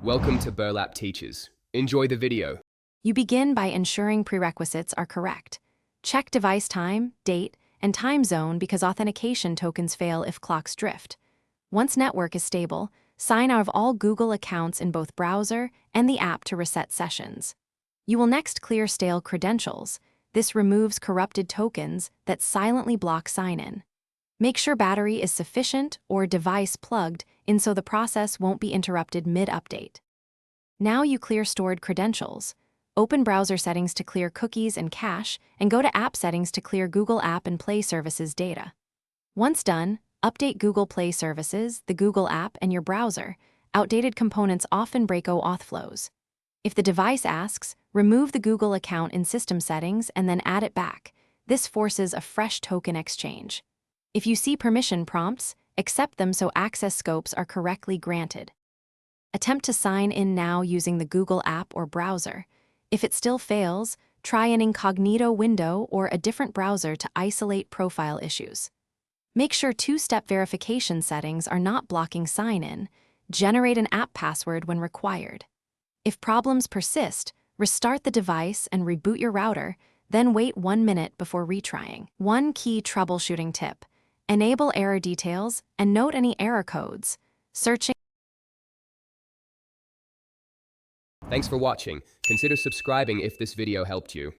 Welcome to Burlap Teachers. Enjoy the video. You begin by ensuring prerequisites are correct. Check device time, date, and time zone because authentication tokens fail if clocks drift. Once network is stable, sign out of all Google accounts in both browser and the app to reset sessions. You will next clear stale credentials. This removes corrupted tokens that silently block sign-in. Make sure battery is sufficient or device plugged in so the process won't be interrupted mid-update. Now you clear stored credentials. Open browser settings to clear cookies and cache, and go to app settings to clear Google App and Play Services data. Once done, update Google Play Services, the Google app, and your browser. Outdated components often break OAuth flows. If the device asks, remove the Google account in System Settings and then add it back. This forces a fresh token exchange. If you see permission prompts, accept them so access scopes are correctly granted. Attempt to sign in now using the Google app or browser. If it still fails, try an incognito window or a different browser to isolate profile issues. Make sure two-step verification settings are not blocking sign-in. Generate an app password when required. If problems persist, restart the device and reboot your router, then wait 1 minute before retrying. One key troubleshooting tip: enable error details and note any error codes. Searching. Thanks for watching. Consider subscribing if this video helped you.